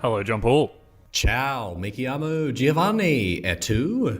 Hello, John Paul. Ciao, mi chiamo Giovanni. E tu?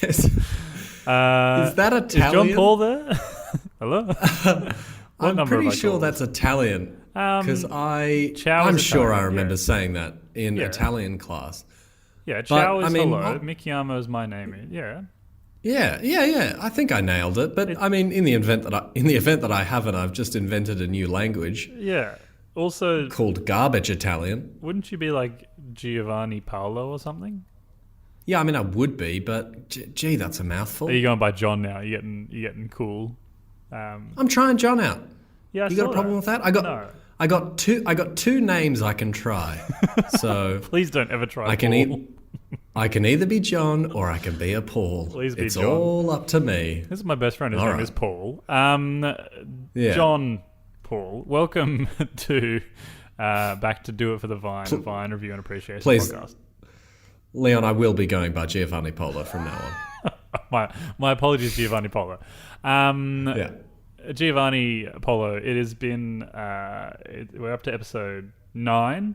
Is that Italian? Is John Paul there? Hello? I'm pretty sure that's Italian. Because I'm sure I remember saying that in Italian class. Yeah, ciao is hello. Mi chiamo is my name. Yeah. Yeah. I think I nailed it. But in the event that I haven't, I've just invented a new language. Yeah. Also called garbage Italian. Wouldn't you be like Giovanni Paolo or something? Yeah, I would be, but gee, that's a mouthful. Are you going by John now? You're getting cool. I'm trying John out. Yeah, you got a problem with that? I got two names I can try. So please don't ever try. I can either be John or I can be a Paul. Please be it's John. All up to me. This is my best friend. His name is Paul. Yeah. John Paul, welcome to back to Do It for the Vine, Vine Review and Appreciation podcast. Leon, I will be going by Giovanni Polo from now on. my apologies, Giovanni Polo. Giovanni Polo, it has been, we're up to episode 9.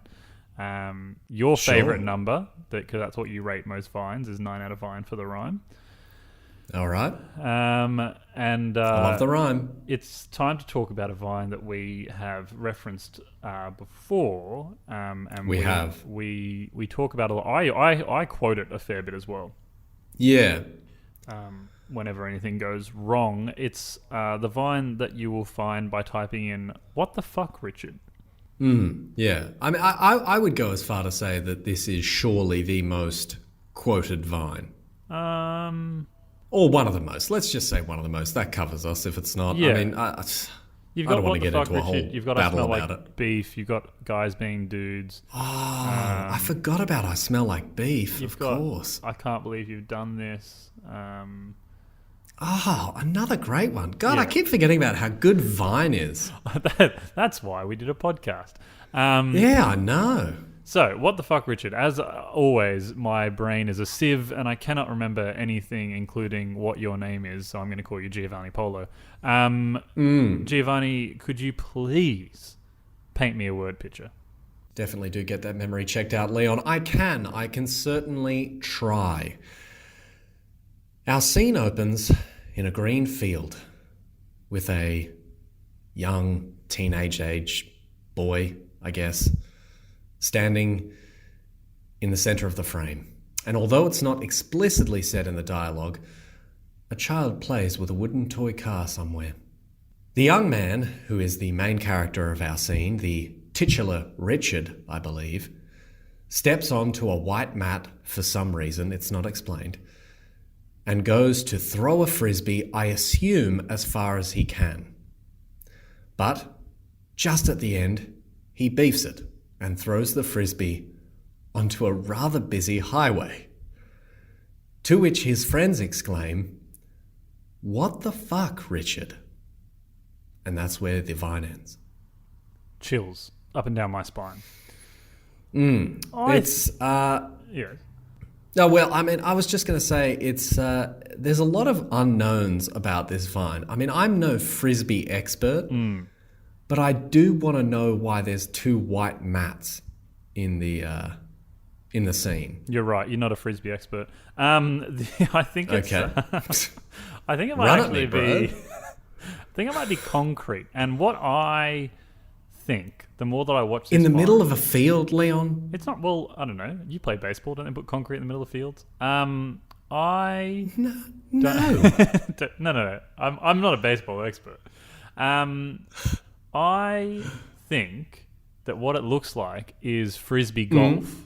Your favourite number, because that's what you rate most vines, is 9 out of Vine for the rhyme. All right. And I love the rhyme. It's time to talk about a vine that we have referenced before. And we talk about a lot. I quote it a fair bit as well. Yeah. Whenever anything goes wrong, it's the vine that you will find by typing in "What the fuck, Richard." Yeah. I would go as far to say that this is surely the most quoted vine. Or one of the most. Let's just say one of the most. That covers us if it's not. Yeah. I don't want to get into a whole battle about it. Beef. You've got guys being dudes. Oh, I forgot about I smell like beef, of course. I can't believe you've done this. Another great one. God, I keep forgetting about how good Vine is. That's why we did a podcast. Yeah, I know. So, what the fuck, Richard? As always, my brain is a sieve, and I cannot remember anything, including what your name is, so I'm going to call you Giovanni Polo. Giovanni, could you please paint me a word picture? Definitely do get that memory checked out, Leon. I can certainly try. Our scene opens in a green field with a young teenage boy, I guess, standing in the center of the frame. And although it's not explicitly said in the dialogue, a child plays with a wooden toy car somewhere. The young man, who is the main character of our scene, the titular Richard, I believe, steps onto a white mat for some reason, it's not explained, and goes to throw a frisbee, I assume, as far as he can. But just at the end, he beefs it and throws the frisbee onto a rather busy highway. To which his friends exclaim, "What the fuck, Richard?" And that's where the vine ends. Chills up and down my spine. Yeah. No, well, I was just going to say there's a lot of unknowns about this vine. I'm no frisbee expert, but I do want to know why there's 2 white mats in the scene. You're right. You're not a frisbee expert. I think it's. Okay. I think it might actually be. I think it might be concrete. And what I think, the more that I watch this in the middle of a field, Leon. It's not. Well, I don't know. You play baseball, don't they put concrete in the middle of fields? No. No. I'm not a baseball expert. I think that what it looks like is frisbee golf.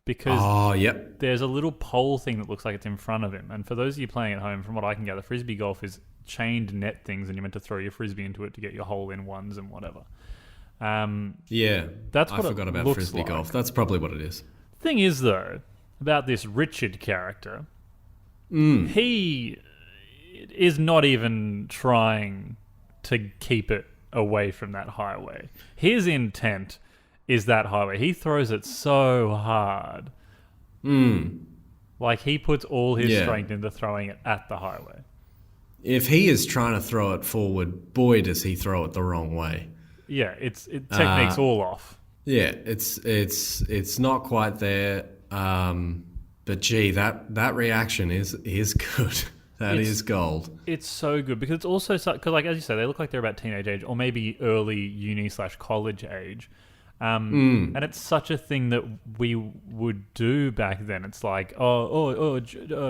Because there's a little pole thing that looks like it's in front of him. And for those of you playing at home, from what I can gather, frisbee golf is chained net things, and you're meant to throw your frisbee into it to get your hole in ones and whatever. That's what I forgot about frisbee golf. That's probably what it is. Thing is, though, about this Richard character, he is not even trying to keep it away from that highway. His intent is that highway. He throws it so hard. Like, he puts all his strength into throwing it at the highway. If he is trying to throw it forward, boy, does he throw it the wrong way. technique's all off. Yeah, it's not quite there. But gee, that reaction is good. That is gold. It's so good because it's also because, like as you say, they look like they're about teenage age or maybe early uni/college age, and it's such a thing that we would do back then. It's like,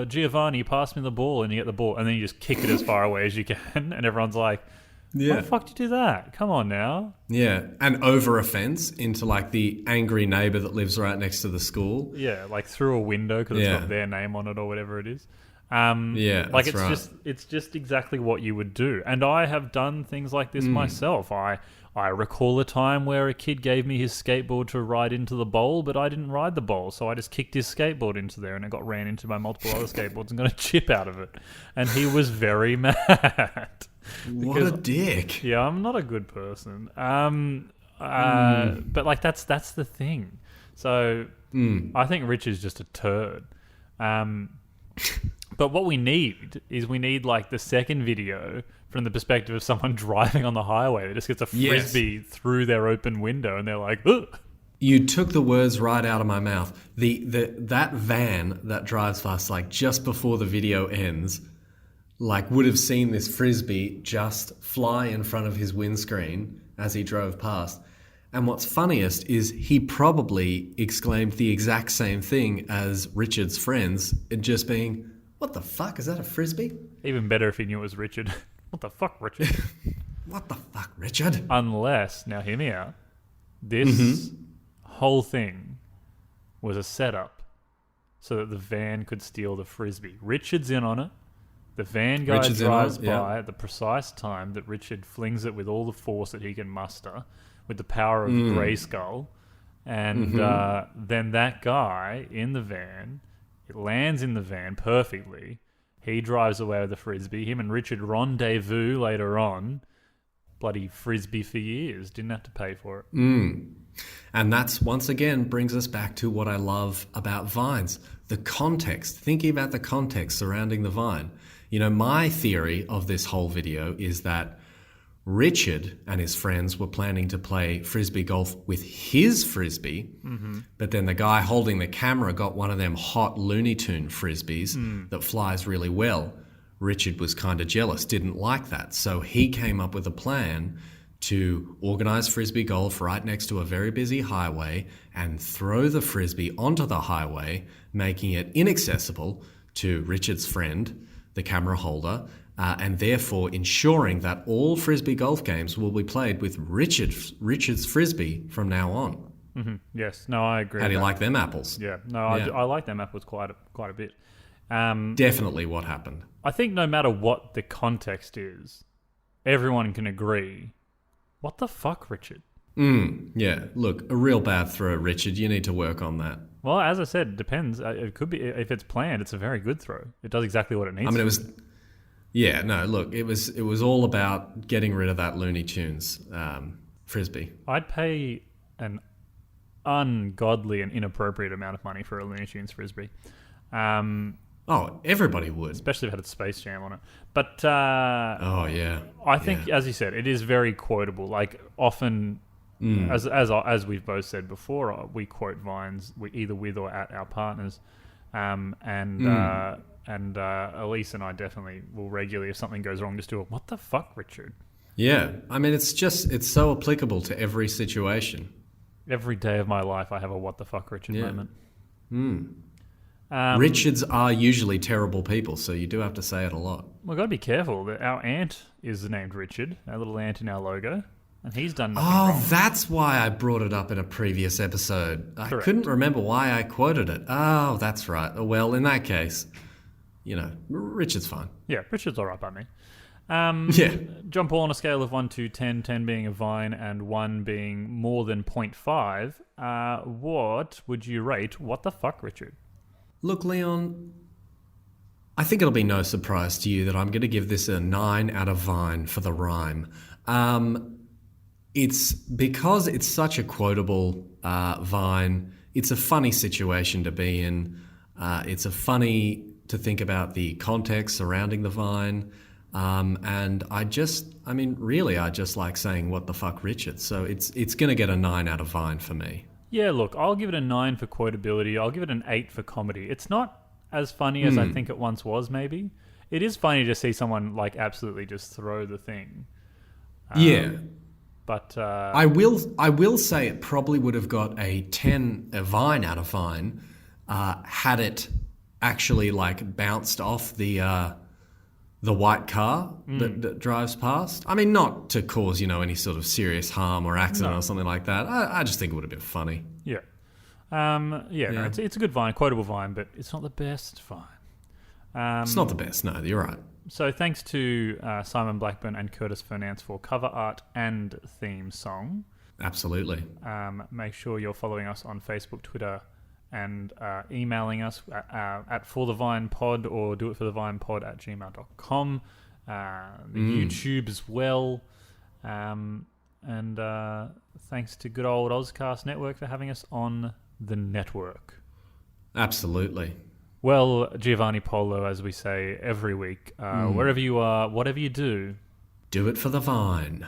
Giovanni, pass me the ball, and you get the ball, and then you just kick it as far away as you can, and everyone's like, "Why the fuck did you do that? Come on now." Yeah, and over a fence into like the angry neighbor that lives right next to the school. Yeah, like through a window because it's got their name on it or whatever it is. Like it's just exactly what you would do. And I have done things like this myself. I recall a time where a kid gave me his skateboard to ride into the bowl, but I didn't ride the bowl, so I just kicked his skateboard into there and it got ran into by multiple other skateboards and got a chip out of it. And he was very mad. What a dick. Yeah, I'm not a good person. But like that's the thing. So I think Rich is just a turd. But what we need is like the second video from the perspective of someone driving on the highway that just gets a frisbee through their open window and they're like, ugh. You took the words right out of my mouth. That van that drives past like just before the video ends, like would have seen this frisbee just fly in front of his windscreen as he drove past. And what's funniest is he probably exclaimed the exact same thing as Richard's friends, just being, "What the fuck? Is that a frisbee?" Even better if he knew it was Richard. What the fuck, Richard? What the fuck, Richard? Unless, now hear me out, this whole thing was a setup so that the van could steal the frisbee. Richard's in on it. The van guy drives by at the precise time that Richard flings it with all the force that he can muster, with the power of Grayskull, and then that guy in the van, it lands in the van perfectly. He drives away with the frisbee. Him and Richard rendezvous later on. Bloody frisbee for years. Didn't have to pay for it. And that's once again brings us back to what I love about vines. The context. Thinking about the context surrounding the vine. You know, my theory of this whole video is that Richard and his friends were planning to play frisbee golf with his frisbee, but then the guy holding the camera got one of them hot Looney Tune frisbees that flies really well. Richard was kind of jealous, didn't like that. So he came up with a plan to organize frisbee golf right next to a very busy highway and throw the frisbee onto the highway, making it inaccessible to Richard's friend, the camera holder, and therefore ensuring that all frisbee golf games will be played with Richard's frisbee from now on. Yes, no, I agree. How do you like them apples? Yeah, no, I like them apples quite a bit. Definitely what happened. I think no matter what the context is, everyone can agree, what the fuck, Richard? Yeah, look, a real bad throw, Richard. You need to work on that. Well, as I said, it depends. It could be, if it's planned, it's a very good throw. It does exactly what it needs. I mean, it was... Yeah, no, look, it was all about getting rid of that Looney Tunes frisbee. I'd pay an ungodly and inappropriate amount of money for a Looney Tunes frisbee. Everybody would. Especially if it had Space Jam on it. But I think, as you said, it is very quotable. Like, often, as we've both said before, we quote vines either with or at our partners. And Elise and I definitely will regularly, if something goes wrong, just do a, what the fuck, Richard? Yeah. I mean, it's so applicable to every situation. Every day of my life, I have a what the fuck, Richard moment. Richards are usually terrible people, so you do have to say it a lot. We've got to be careful. Our ant is named Richard, our little ant in our logo, and he's done nothing wrong. That's why I brought it up in a previous episode. Correct. I couldn't remember why I quoted it. Oh, that's right. Well, in that case... You know, Richard's fine. Yeah, Richard's all right by me. John Paul, on a scale of 1 to 10, 10 being a vine and 1 being more than 0.5, what would you rate what the fuck, Richard? Look, Leon, I think it'll be no surprise to you that I'm going to give this a 9 out of vine for the rhyme. It's because it's such a quotable vine. It's a funny situation to be in. It's a funny... to think about the context surrounding the vine. And I just like saying, what the fuck, Richard? So it's going to get a 9 out of Vine for me. Yeah, look, I'll give it a 9 for quotability. I'll give it an 8 for comedy. It's not as funny as I think it once was, maybe. It is funny to see someone, like, absolutely just throw the thing. Yeah. But I will say it probably would have got a Vine out of Vine, had it actually, like, bounced off the white car that drives past. I mean, not to cause, any sort of serious harm or accident or something like that. I just think it would have been funny. Yeah. No, it's a good Vine, quotable Vine, but it's not the best Vine. It's not the best, no, you're right. So thanks to Simon Blackburn and Curtis Fernance for cover art and theme song. Absolutely. Make sure you're following us on Facebook, Twitter, and emailing us at forthevinepod or doitforthevinepod@gmail.com. The YouTube as well. And thanks to good old Auscast Network for having us on the network. Absolutely. Well, Giovanni Polo, as we say every week, wherever you are, whatever you do, do it for the Vine.